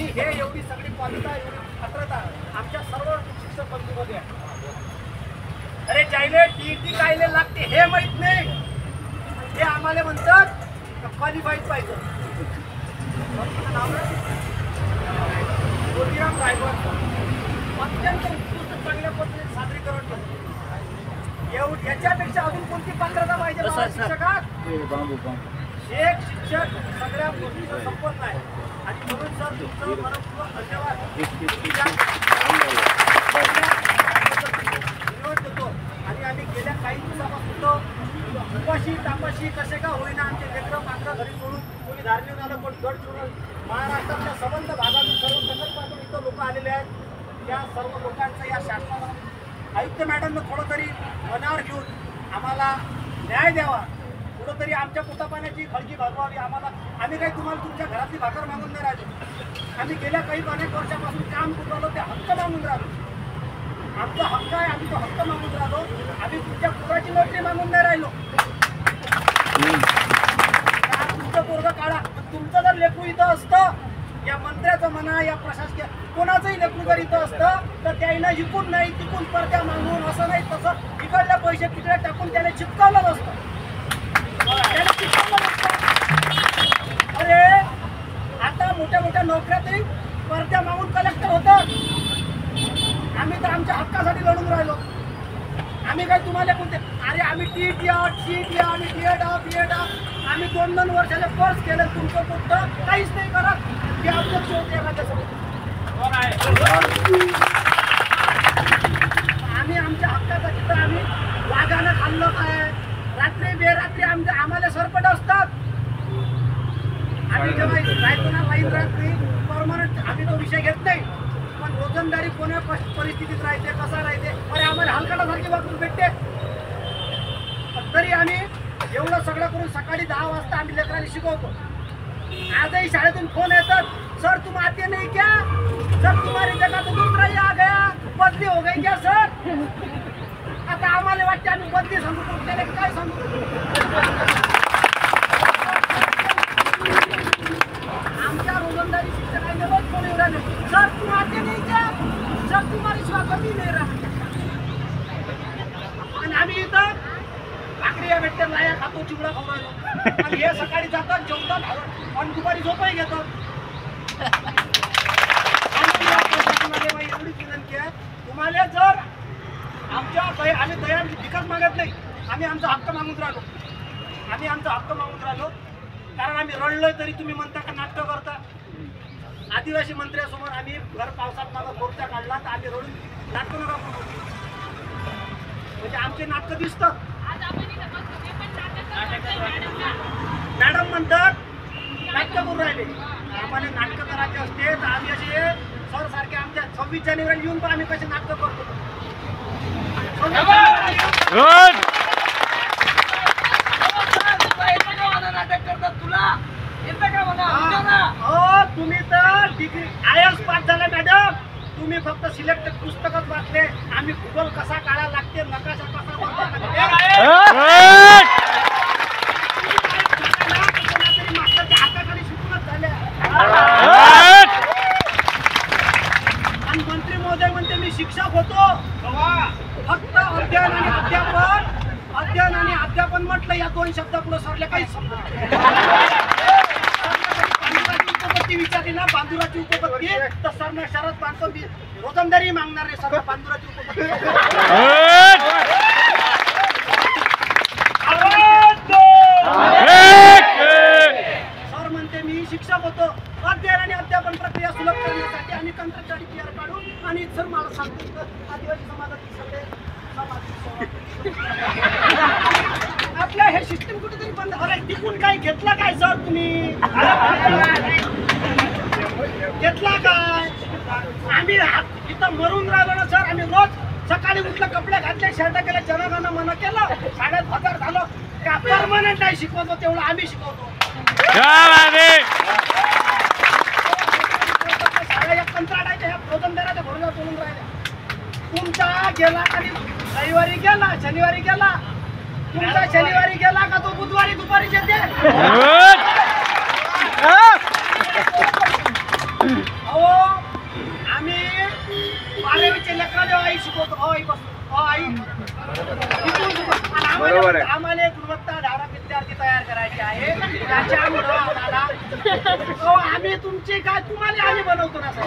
आणि हे एवढी सगळी पात्रता एवढी पात्रता आमच्या सर्व शिक्षक बंधूमध्ये आहे. अरे जायले टीटी कायले लागते हे माहित नाही, हे आम्हाला म्हणतात क्वालिफाईड पाहिजे. ज्योतिराम रायगड अत्यंत उत्कृष्ट चांगल्या पद्धतीने सादरीकरण केलं. याच्यापेक्षा अजून कोणती पात्रता पाहिजे शिक्षकात? एक शिक्षक सगळ्या गोष्टीचं संपन्न आहे आणि म्हणून सर तुमचं मनपूर्वक धन्यवाद देतो. आणि आम्ही गेल्या काही दिवसापासून उपाशी तापाशी कसे का होईना आमचे लेकरं मात्र घरी सोडून कोणी धार्मिक आलं कोणी गड सोडून महाराष्ट्रातल्या संबंध भागातून सर्व संघटनातून इथं लोक आलेले आहेत. त्या सर्व लोकांचं या शासनाला आयुक्त मॅडमनं थोडं तरी मनावर घेऊन आम्हाला न्याय द्यावा, कुठंतरी आमच्या पोटापाण्याची खळगी भागवावी. आम्ही काही तुम्हाला तुमच्या घरातली भाकर मागून नाही राहिलो. आम्ही गेल्या काही अनेक वर्षापासून काम करून राहिलो, ते हक्क मागून राहिलो. आमचा हक्क आहे, आम्ही तो हक्क मागून राहिलो. आम्ही तुमच्या पोराची नोकरी मागून नाही राहिलो. तुमचं पोरगं काढा, तुमचं जर लेकरू इथं असतं, या मंत्र्याचं म्हणा या प्रशासकीय कोणाचंही लेकरू जर इथं असतं तर त्याला जिंकून नाही तिकून परत्या मागून असं नाही तसं इकडल्या पैसे तिकडे टाकून त्याला चिपकावलं नसतं. अरे आता मोठ्या मोठ्या नोकऱ्यातही परत्या मागून कलेक्टर होतात. आम्ही तर आमच्या हक्कासाठी लढून राहिलो. आम्ही काय तुम्हाला कोणते अरे आम्ही टीट या आम्ही बीएड आम्ही 2-2 वर्षाचे कोर्स केले. तुमचं कुठं काहीच नाही करत. हे अध्यक्ष होते आम्ही आमच्या हक्कासाठी तर आम्ही वाघानं खाल्लं काय, रात्री बेरात्री आम्हाला सरपट असतात. आम्ही जेव्हा राहतो ना लाईन रात्री परमनंट आम्ही तो विषय घेत नाही, पण रोजंदारी कोण्या परिस्थितीत राहते कसा राहते अरे आम्हाला हलकाटासारखी वापरून भेटते. तरी आम्ही एवढं सगळं करून सकाळी 10 वाजता आम्ही लेकरांना शिकवतो. आजही शाळेतून फोन येतात, सर तुम आते नहीं क्या, सर तुम्हारी जगह तो दूसरा ही आ गया, बदली हो गई क्या सर. आता आम्हाला वाटते आम्ही बदली सांगू पण त्याला काय सांगू. आमच्या रोजंदारी शिक्षकांना रोज फोन येऊ राहिले, सर तुम आते नहीं क्या, सर तुम्हारी शिवा कमी नाही रहा. आणि आम्ही इथं भाकरी भेटते लाया खातो चिवडा खाऊ राहिलो. आणि हे सकाळी जातात जेवतात आणि दुपारी झोपही घेतात. एवढी विनंती आहे तुम्हाला, जर आमच्या आम्ही दया विकास मागत नाही, आम्ही आमचा हक्क मागून राहिलो. कारण आम्ही रडलोय तरी तुम्ही म्हणता का नाटकं करता. आदिवासी मंत्र्यासमोर आम्ही घर पावसात माझा मोर्चा काढला तर आम्ही रडून नाटकं नका करू. म्हणजे आमचे नाटकं दिसतात. मॅडम म्हणतात नाटकं करून राहिले. आम्हाला नाटकं करायचे असते तर आम्ही असे सर सारखे आमच्या 26 जानेवारी येऊन पण आम्ही कसे नाटकं करतो. नाटक करतात तुला येतं का म्हणा. तुम्ही तर डिग्री IAS पास झाला मॅडम, तुम्ही फक्त सिलेक्टेड पुस्तकच वाचले. आम्ही भूगोल कसा काढायला लागते नकाशा कसा हाताखाली शिकूनच झाल्या. आणि मंत्री महोदय म्हणते मी शिक्षक होतो, फक्त अध्ययन आणि अध्यापन म्हटलं या 2 शब्दापुढे सरले काहीच समजत उपपत्ती विचारली ना बांधुराची उपपत्ती तर सरने शरद बांधतो मी रोजंदारी मागणार रे सर बांधुराची उपपत्ती. सर म्हणते मी शिक्षक होतो, अध्ययन आणि अध्यापन प्रक्रिया सुलभ करण्यासाठी आणि कंत्राटदारी PR काढून आणि सर मला सांगतो आदिवासी समाजातील सगळे आपल्या हे सिस्टीम कुठेतरी बंद झालं. टिकून काही घेतला काय सर तुम्ही, घेतला काय. आम्ही इथं मरून राहिलो ना सर. आम्ही रोज सकाळी उठलं कपडे घातले शर्ट केले जनगण मन केलं शाळेत हजर झालो का परमनंट नाही शिकवतो तेवढं आम्ही शिकवतो. शाळा कंत्राटाच्या ह्या रोजंदाराच्या भरोसा सोडून राहिल्या. तुमचा गेला कधी रविवारी गेला शनिवारी गेला, तुमचा शनिवारी गेला का तो बुधवारी दुपारी येते. शिकवतो आई बस आई बरोबर आहे. आम्हाला गुणवत्ताधारक विद्यार्थी तयार करायचे आहे त्याच्यामुळं आम्हाला आम्ही तुमचे काय तुम्हाला आम्ही बनवतो ना सर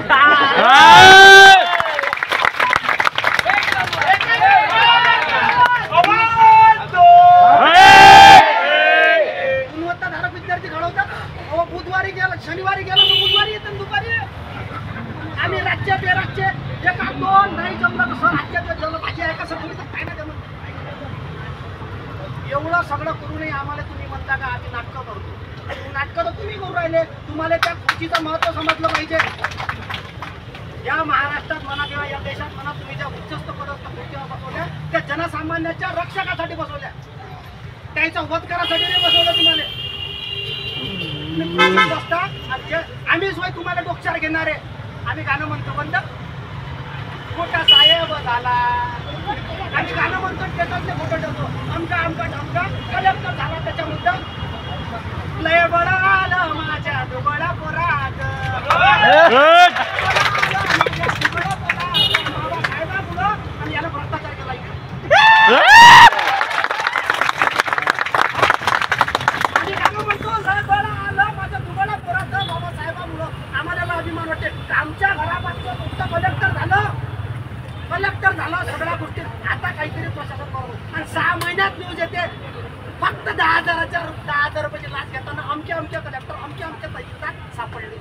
गुणवत्ताधारक विद्यार्थी घडवतात बुधवारी गेला शनिवारी गेला तर बुधवारी येतात दुपारी आम्ही राज्य बेराज्य एक दोन नाही जमलं तर सर राज्यात जमलं भाजी आहे का सर तुम्ही तर काय नाही जमलं एवढं सगळं करूनही आम्हाला तुम्ही म्हणता का आम्ही नाटकं करतो नाटकं तर तुम्ही करू राहिले तुम्हाला त्या खुर्चीचं महत्त्व समजलं पाहिजे या महाराष्ट्रात म्हणा किंवा या देशात म्हणा तुम्ही ज्या उच्चस्थ पदस्थ खुर्च्या बसवल्या त्या जनसामान्याच्या रक्षकासाठी बसवल्या त्याचा वध करासाठी नाही बसवलं तुम्हाला बसता आम्ही सोय तुम्हाला डोक्यावर घेणार आहे आम्ही गाणं म्हणतो बंद मोठा साहेब झाला आम्ही गाणं म्हणतो त्याच्यातले फोटो ठेवतो आमका आमका ढमका कलेक्टर झाला त्याच्या मुद्दा लय बळा आलं माझ्या दुबळा पोरात साहेबा मुलं आणि याला भ्रष्टाचार केला आम्ही गाणं म्हणतो लय बळा आलं माझ्या दुबळा पोरात बाबासाहेबा मुलं आम्हाला अभिमान वाटते आमच्या घरापासून तुमचं कलेक्टर झालं सगळ्या गोष्टी आता काहीतरी प्रशासन बरोबर आणि 6 महिन्यात न्यूज येते फक्त 10,000 रुपयाची लाच घेताना आमच्या कलेक्टर आमच्या तहसीलदार सापडले